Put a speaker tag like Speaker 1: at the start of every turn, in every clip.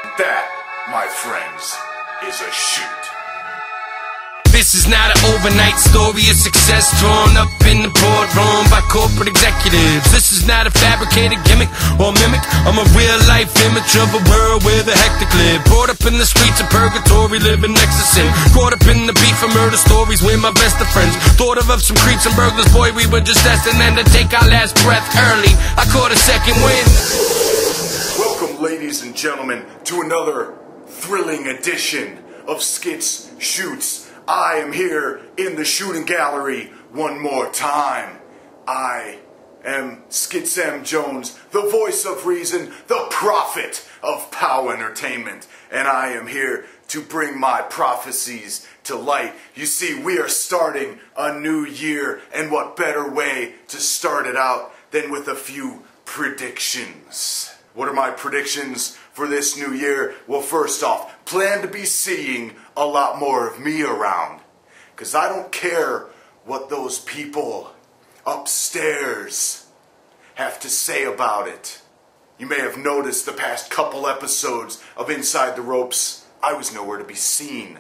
Speaker 1: That, my friends, is a shoot.
Speaker 2: This is not an overnight story of success drawn up in the boardroom by corporate executives. This is not a fabricated gimmick or mimic. I'm a real-life image of a world where the hectic live. Brought up in the streets of purgatory, living next to sin. Caught up in the beef and murder stories with my best of friends. Thought of some creeps and burglars, boy, we were just destined then to take our last breath early. I caught a second wind.
Speaker 1: Welcome, ladies and gentlemen, to another thrilling edition of Skitz Shoots. I am here in the shooting gallery one more time. I am Skitz M. Jones, the voice of reason, the prophet of POWWW Entertainment, and I am here to bring my prophecies to light. You see, we are starting a new year, and what better way to start it out than with a few predictions. What are my predictions for this new year? Well, first off, plan to be seeing a lot more of me around. Because I don't care what those people upstairs have to say about it. You may have noticed the past couple episodes of Inside the Ropes, I was nowhere to be seen.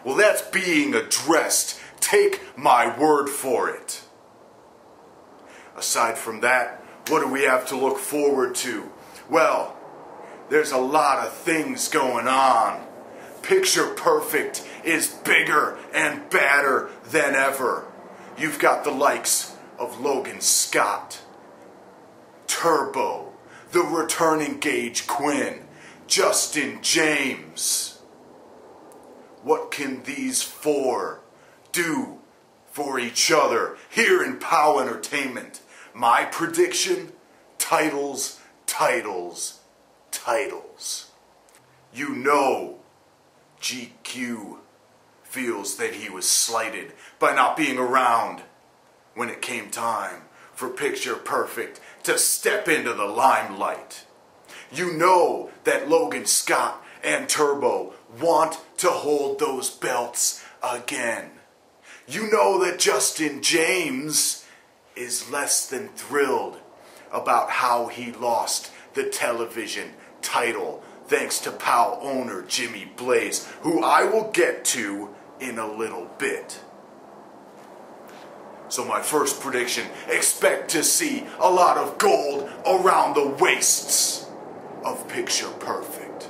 Speaker 1: Well, that's being addressed. Take my word for it. Aside from that, what do we have to look forward to? Well, there's a lot of things going on. Picture Perfect is bigger and badder than ever. You've got the likes of Logan Scott, Turbo, the returning Gage Quinn, Justin James. What can these four do for each other here in POWWW Entertainment? My prediction, titles, titles, titles. You know GQ feels that he was slighted by not being around when it came time for Picture Perfect to step into the limelight. You know that Logan Scott and Turbo want to hold those belts again. You know that Justin James is less than thrilled about how he lost the television title thanks to POW owner Jimmy Blaze, who I will get to in a little bit. So my first prediction, expect to see a lot of gold around the waists of Picture Perfect.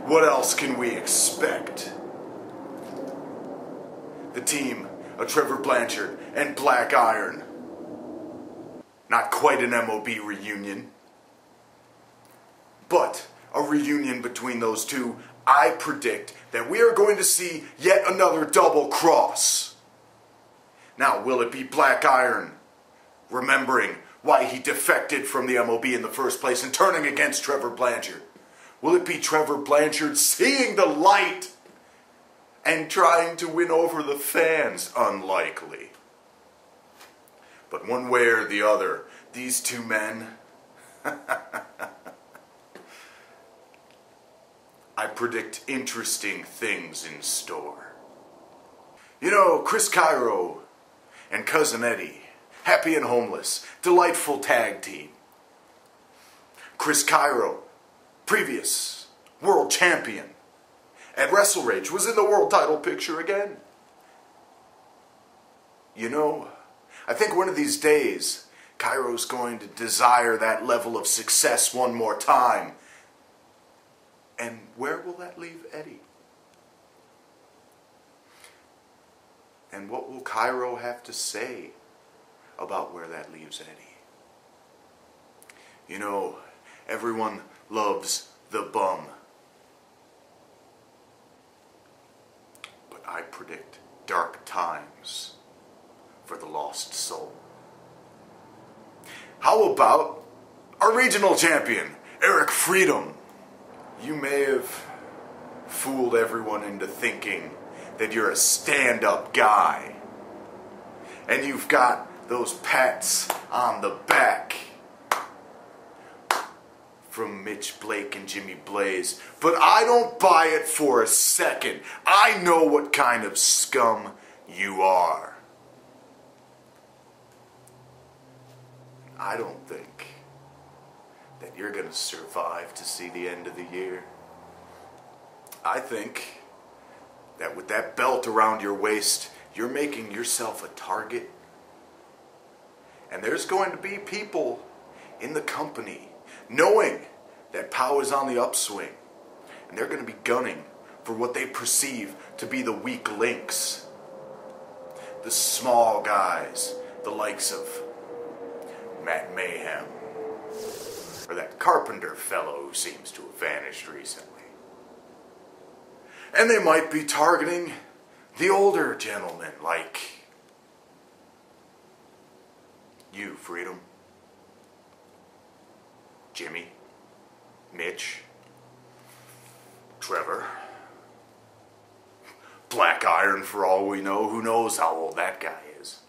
Speaker 1: What else can we expect? The team of Trevor Blanchard and Black Iron. Not quite an MOB reunion, but a reunion between those two. I predict that we are going to see yet another double cross. Now, will it be Black Iron remembering why he defected from the MOB in the first place and turning against Trevor Blanchard? Will it be Trevor Blanchard seeing the light and trying to win over the fans? Unlikely. But one way or the other, these two men, I predict interesting things in store. You know, Chris Cairo and Cousin Eddie, happy and homeless, delightful tag team. Chris Cairo, previous world champion at Wrestle Rage, was in the world title picture again. You know, I think one of these days, Cairo's going to desire that level of success one more time. And where will that leave Eddie? And what will Cairo have to say about where that leaves Eddie? You know, everyone loves the bum. But I predict dark times for the lost soul. How about our regional champion, Eric Freedom? You may have fooled everyone into thinking that you're a stand-up guy. And you've got those pats on the back from Mitch Blake and Jimmy Blaze. But I don't buy it for a second. I know what kind of scum you are. I don't think that you're going to survive to see the end of the year. I think that with that belt around your waist, you're making yourself a target. And there's going to be people in the company knowing that POW is on the upswing. And they're going to be gunning for what they perceive to be the weak links. The small guys, the likes of Matt Mayhem, or that Carpenter fellow who seems to have vanished recently. And they might be targeting the older gentlemen like you, Freedom, Jimmy, Mitch, Trevor, Black Iron for all we know. Who knows how old that guy is?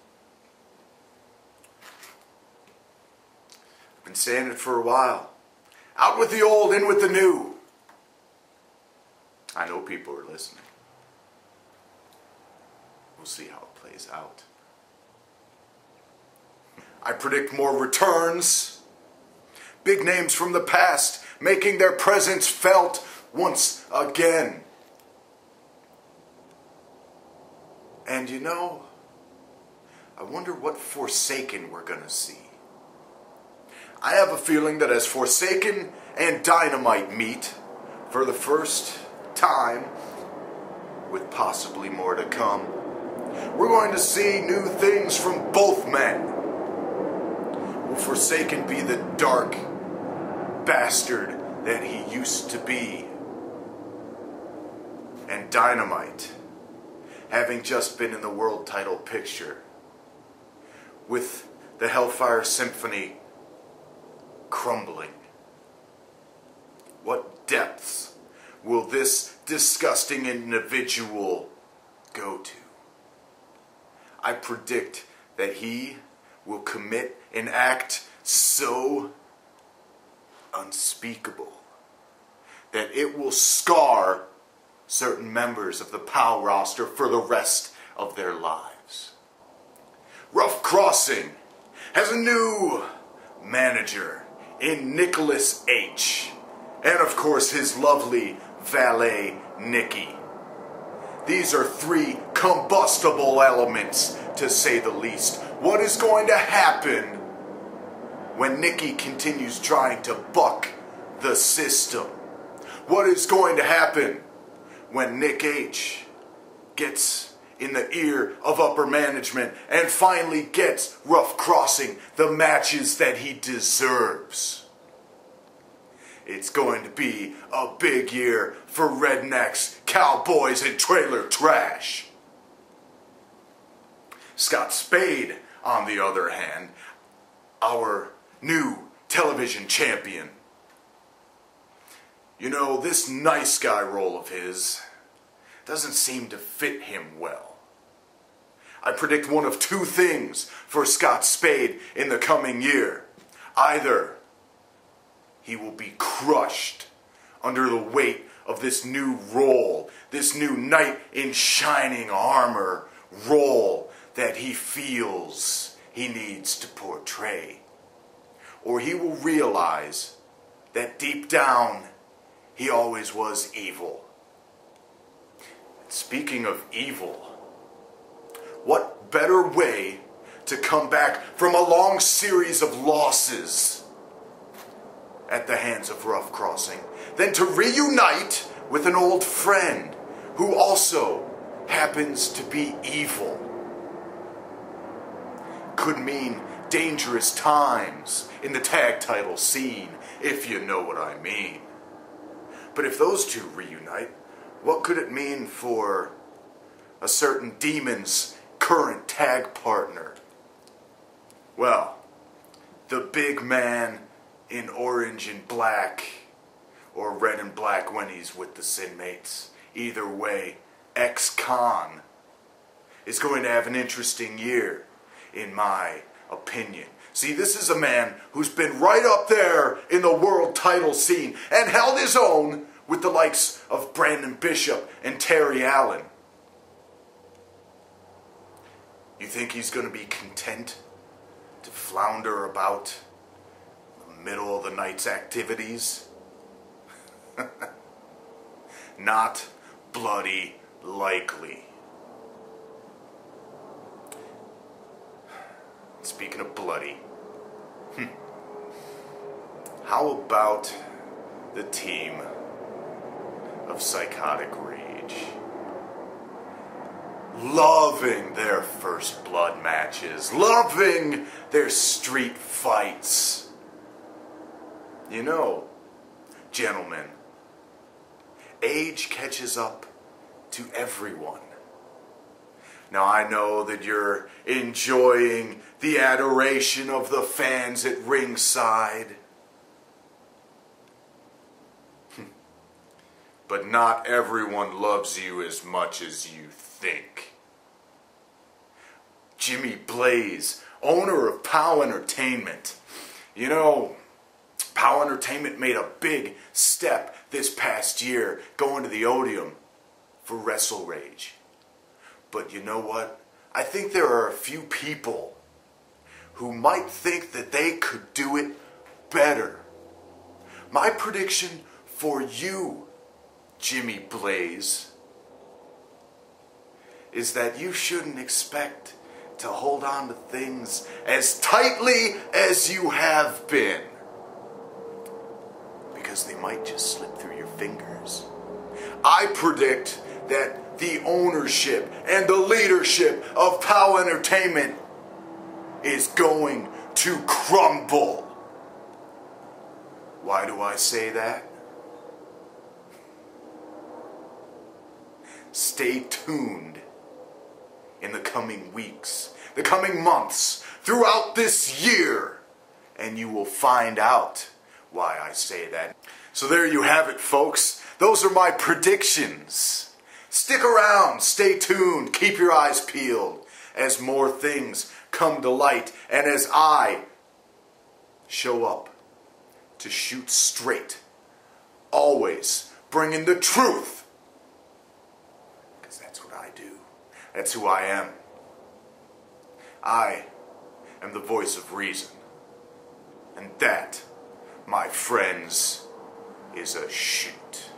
Speaker 1: I've been saying it for a while. Out with the old, in with the new. I know people are listening. We'll see how it plays out. I predict more returns. Big names from the past making their presence felt once again. And you know, I wonder what Forsaken we're gonna see. I have a feeling that as Forsaken and Dynamite meet for the first time, with possibly more to come, we're going to see new things from both men. Will Forsaken be the dark bastard that he used to be? And Dynamite, having just been in the world title picture, with the Hellfire Symphony crumbling, what depths will this disgusting individual go to? I predict that he will commit an act so unspeakable that it will scar certain members of the POW roster for the rest of their lives. Rough Crossing has a new manager in Nicholas H. And of course his lovely valet, Nikki. These are three combustible elements, to say the least. What is going to happen when Nikki continues trying to buck the system? What is going to happen when Nick H gets in the ear of upper management and finally gets Rough Crossing the matches that he deserves? It's going to be a big year for rednecks, cowboys, and trailer trash. Scott Spade, on the other hand, our new television champion. You know, this nice guy role of his doesn't seem to fit him well. I predict one of two things for Scott Spade in the coming year. Either he will be crushed under the weight of this new role, this new knight in shining armor role that he feels he needs to portray. Or he will realize that deep down, he always was evil. Speaking of evil, what better way to come back from a long series of losses at the hands of Rough Crossing than to reunite with an old friend who also happens to be evil? Could mean dangerous times in the tag title scene, if you know what I mean. But if those two reunite, what could it mean for a certain demon's current tag partner? Well, the big man in orange and black, or red and black when he's with the Sin Mates. Either way, ex-con is going to have an interesting year, in my opinion. See, this is a man who's been right up there in the world title scene and held his own with the likes of Brandon Bishop and Terry Allen. You think he's going to be content to flounder about the middle of the night's activities? not bloody likely. Speaking of bloody, how about the team of Psychotic Rage? Loving their first blood matches, loving their street fights. You know, gentlemen, age catches up to everyone. Now I know that you're enjoying the adoration of the fans at ringside. But not everyone loves you as much as you think. Jimmy Blaze, owner of POWW Entertainment. You know, POWW Entertainment made a big step this past year going to the Odeum for Wrestle Rage. But you know what? I think there are a few people who might think that they could do it better. My prediction for you, Jimmy Blaze, is that you shouldn't expect to hold on to things as tightly as you have been, because they might just slip through your fingers. I predict that the ownership and the leadership of POWW Entertainment is going to crumble. Why do I say that? Stay tuned in the coming weeks, the coming months, throughout this year, and you will find out why I say that. So there you have it, folks. Those are my predictions. Stick around, stay tuned, keep your eyes peeled as more things come to light and as I show up to shoot straight, always bringing the truth. Because that's what I do. That's who I am. I am the voice of reason. And that, my friends, is a shoot.